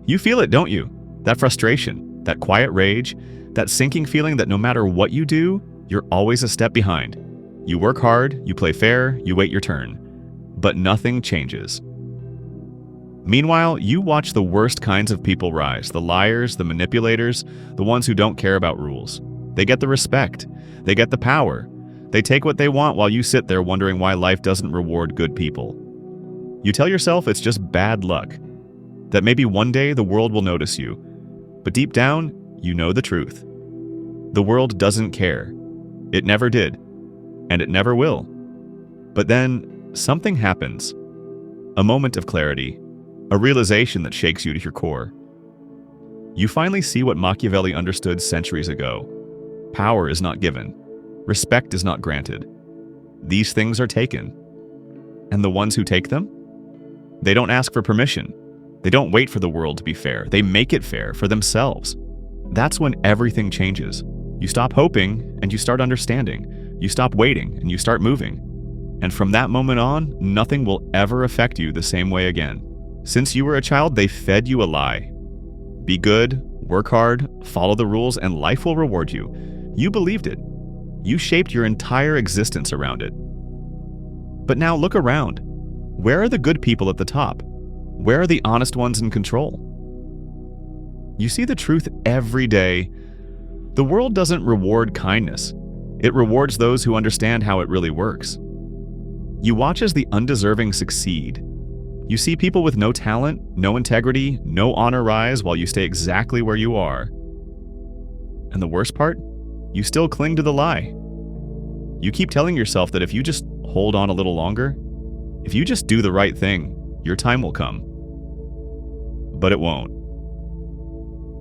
You feel it, don't you? That frustration, that quiet rage, that sinking feeling that no matter what you do, you're always a step behind. You work hard, you play fair, you wait your turn, but nothing changes. Meanwhile, you watch the worst kinds of people rise, the liars, the manipulators, the ones who don't care about rules. They get the respect, they get the power, they take what they want while you sit there wondering why life doesn't reward good people. You tell yourself it's just bad luck, that maybe one day the world will notice you, but deep down, you know the truth. The world doesn't care. It never did, and it never will. But then, something happens. A moment of clarity, a realization that shakes you to your core. You finally see what Machiavelli understood centuries ago. Power is not given. Respect is not granted. These things are taken. And the ones who take them? They don't ask for permission. They don't wait for the world to be fair. They make it fair for themselves. That's when everything changes. You stop hoping and you start understanding. You stop waiting and you start moving. And from that moment on, nothing will ever affect you the same way again. Since you were a child, they fed you a lie. Be good, work hard, follow the rules, and life will reward you. You believed it. You shaped your entire existence around it. But now look around. Where are the good people at the top? Where are the honest ones in control? You see the truth every day. The world doesn't reward kindness. It rewards those who understand how it really works. You watch as the undeserving succeed. You see people with no talent, no integrity, no honor rise while you stay exactly where you are. And the worst part? You still cling to the lie. You keep telling yourself that if you just hold on a little longer, if you just do the right thing, your time will come. But it won't.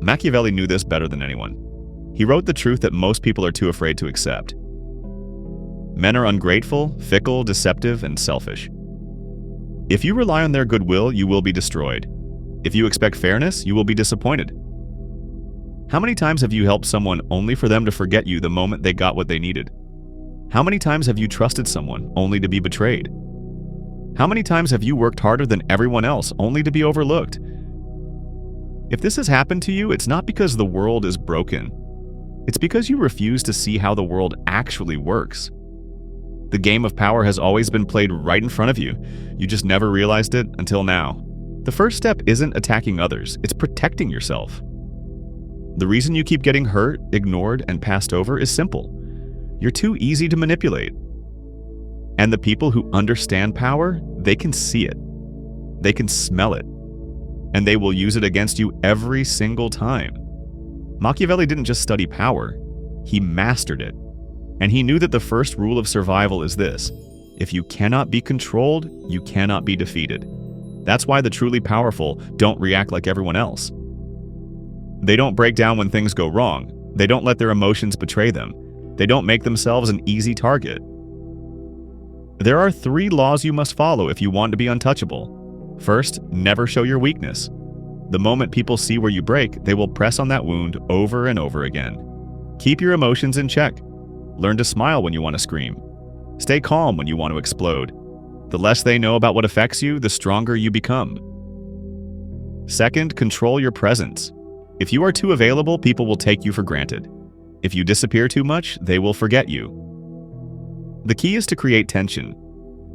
Machiavelli knew this better than anyone. He wrote the truth that most people are too afraid to accept. Men are ungrateful, fickle, deceptive, and selfish. If you rely on their goodwill, you will be destroyed. If you expect fairness, you will be disappointed. How many times have you helped someone only for them to forget you the moment they got what they needed? How many times have you trusted someone only to be betrayed? How many times have you worked harder than everyone else only to be overlooked? If this has happened to you, it's not because the world is broken. It's because you refuse to see how the world actually works. The game of power has always been played right in front of you. You just never realized it until now. The first step isn't attacking others, it's protecting yourself. The reason you keep getting hurt, ignored, and passed over is simple. You're too easy to manipulate. And the people who understand power, they can see it. They can smell it. And they will use it against you every single time. Machiavelli didn't just study power, he mastered it. And he knew that the first rule of survival is this: if you cannot be controlled, you cannot be defeated. That's why the truly powerful don't react like everyone else. They don't break down when things go wrong. They don't let their emotions betray them. They don't make themselves an easy target. There are 3 laws you must follow if you want to be untouchable. First, never show your weakness. The moment people see where you break, they will press on that wound over and over again. Keep your emotions in check. Learn to smile when you want to scream. Stay calm when you want to explode. The less they know about what affects you, the stronger you become. Second, control your presence. If you are too available, people will take you for granted. If you disappear too much, they will forget you. The key is to create tension.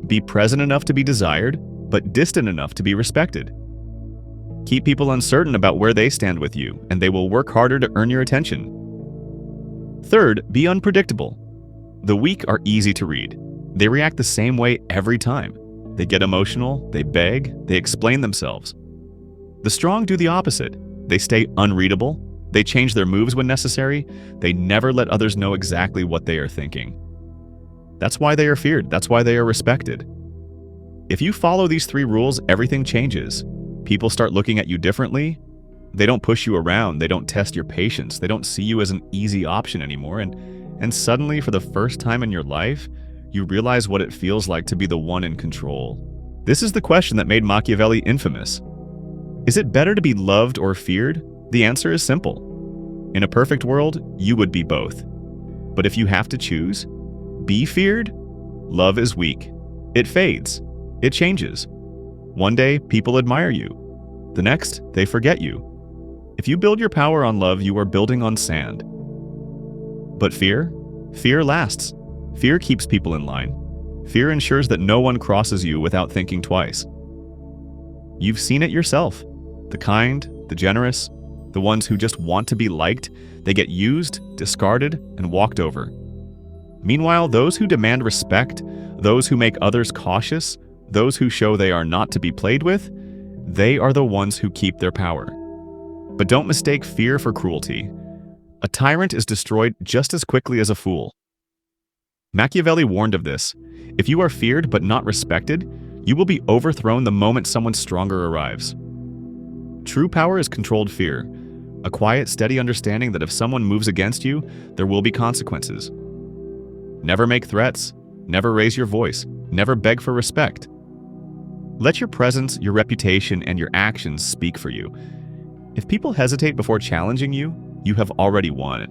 Be present enough to be desired, but distant enough to be respected. Keep people uncertain about where they stand with you, and they will work harder to earn your attention. Third, be unpredictable. The weak are easy to read. They react the same way every time. They get emotional, they beg, they explain themselves. The strong do the opposite. They stay unreadable, they change their moves when necessary, they never let others know exactly what they are thinking. That's why they are feared, that's why they are respected. If you follow these 3 rules, everything changes. People start looking at you differently. They don't push you around, they don't test your patience, they don't see you as an easy option anymore, and suddenly, for the first time in your life, you realize what it feels like to be the one in control. This is the question that made Machiavelli infamous. Is it better to be loved or feared? The answer is simple. In a perfect world, you would be both. But if you have to choose, be feared, love is weak. It fades. It changes. One day, people admire you. The next, they forget you. If you build your power on love, you are building on sand. But fear? Fear lasts. Fear keeps people in line. Fear ensures that no one crosses you without thinking twice. You've seen it yourself. The kind, the generous, the ones who just want to be liked, they get used, discarded, and walked over. Meanwhile, those who demand respect, those who make others cautious, those who show they are not to be played with, they are the ones who keep their power. But don't mistake fear for cruelty. A tyrant is destroyed just as quickly as a fool. Machiavelli warned of this. If you are feared but not respected, you will be overthrown the moment someone stronger arrives. True power is controlled fear, a quiet, steady understanding that if someone moves against you, there will be consequences. Never make threats, never raise your voice, never beg for respect. Let your presence, your reputation, and your actions speak for you. If people hesitate before challenging you, you have already won.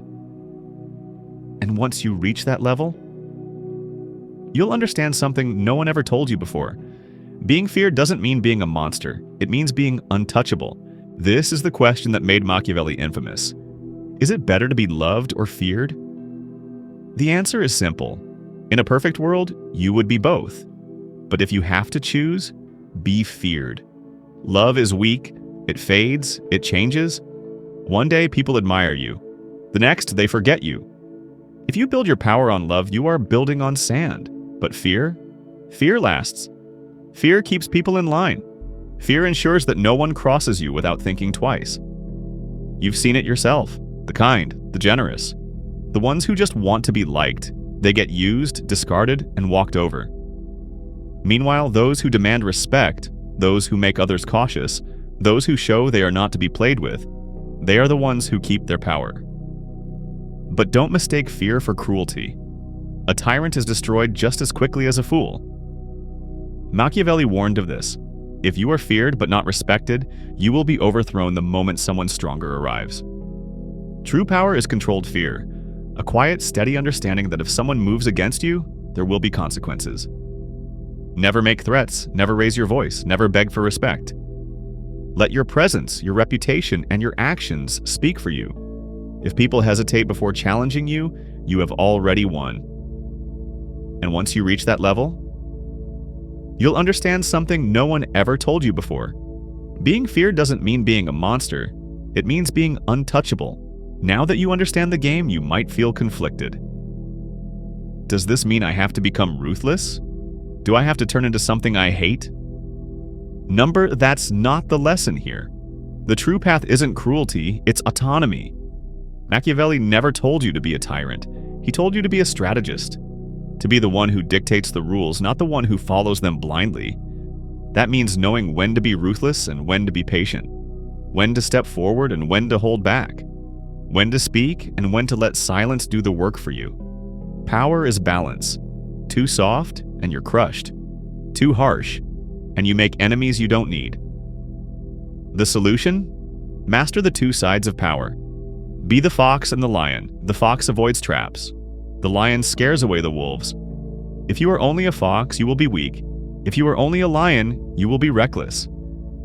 And once you reach that level, you'll understand something no one ever told you before. Being feared doesn't mean being a monster. It means being untouchable. This is the question that made Machiavelli infamous. Is it better to be loved or feared? The answer is simple. In a perfect world, you would be both. But if you have to choose, be feared. Love is weak, it fades, it changes. One day people admire you. The next, they forget you. If you build your power on love, you are building on sand. But fear? Fear lasts. Fear keeps people in line. Fear ensures that no one crosses you without thinking twice. You've seen it yourself. The kind, the generous. The ones who just want to be liked. They get used, discarded, and walked over. Meanwhile, those who demand respect, those who make others cautious, those who show they are not to be played with, they are the ones who keep their power. But don't mistake fear for cruelty. A tyrant is destroyed just as quickly as a fool. Machiavelli warned of this. If you are feared but not respected, you will be overthrown the moment someone stronger arrives. True power is controlled fear, a quiet, steady understanding that if someone moves against you, there will be consequences. Never make threats, never raise your voice, never beg for respect. Let your presence, your reputation, and your actions speak for you. If people hesitate before challenging you, you have already won. And once you reach that level, you'll understand something no one ever told you before. Being feared doesn't mean being a monster. It means being untouchable. Now that you understand the game, you might feel conflicted. Does this mean I have to become ruthless? Do I have to turn into something I hate? That's not the lesson here. The true path isn't cruelty, it's autonomy. Machiavelli never told you to be a tyrant. He told you to be a strategist. To be the one who dictates the rules, not the one who follows them blindly. That means knowing when to be ruthless and when to be patient. When to step forward and when to hold back. When to speak and when to let silence do the work for you. Power is balance. Too soft and you're crushed. Too harsh and you make enemies you don't need. The solution? Master the two sides of power. Be the fox and the lion. The fox avoids traps. The lion scares away the wolves. If you are only a fox, you will be weak. If you are only a lion, you will be reckless.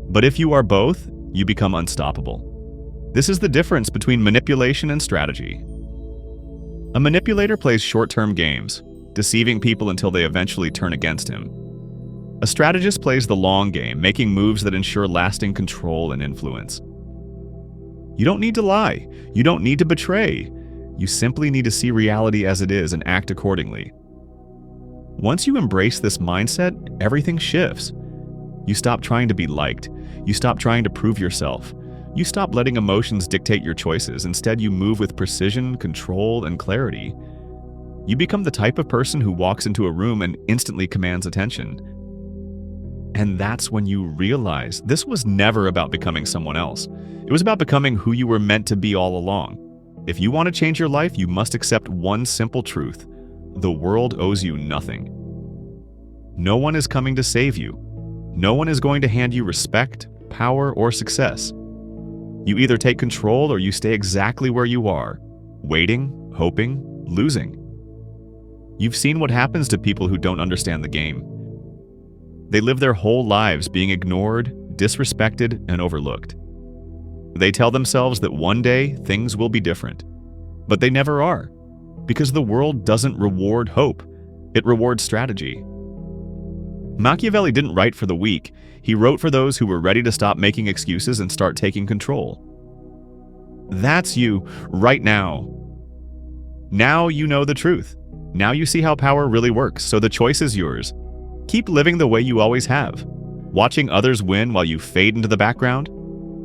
But if you are both, you become unstoppable. This is the difference between manipulation and strategy. A manipulator plays short-term games, deceiving people until they eventually turn against him. A strategist plays the long game, making moves that ensure lasting control and influence. You don't need to lie. You don't need to betray. You simply need to see reality as it is and act accordingly. Once you embrace this mindset, everything shifts. You stop trying to be liked. You stop trying to prove yourself. You stop letting emotions dictate your choices. Instead, you move with precision, control, and clarity. You become the type of person who walks into a room and instantly commands attention. And that's when you realize this was never about becoming someone else. It was about becoming who you were meant to be all along. If you want to change your life, you must accept one simple truth. The world owes you nothing. No one is coming to save you. No one is going to hand you respect, power, or success. You either take control or you stay exactly where you are, waiting, hoping, losing. You've seen what happens to people who don't understand the game. They live their whole lives being ignored, disrespected, and overlooked. They tell themselves that one day things will be different, but they never are, because the world doesn't reward hope, it rewards strategy. Machiavelli didn't write for the weak, he wrote for those who were ready to stop making excuses and start taking control. That's you right now. Now you know the truth. Now you see how power really works, so the choice is yours. Keep living the way you always have, watching others win while you fade into the background,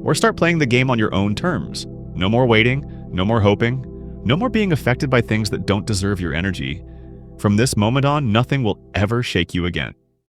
or start playing the game on your own terms. No more waiting, no more hoping, no more being affected by things that don't deserve your energy. From this moment on, nothing will ever shake you again.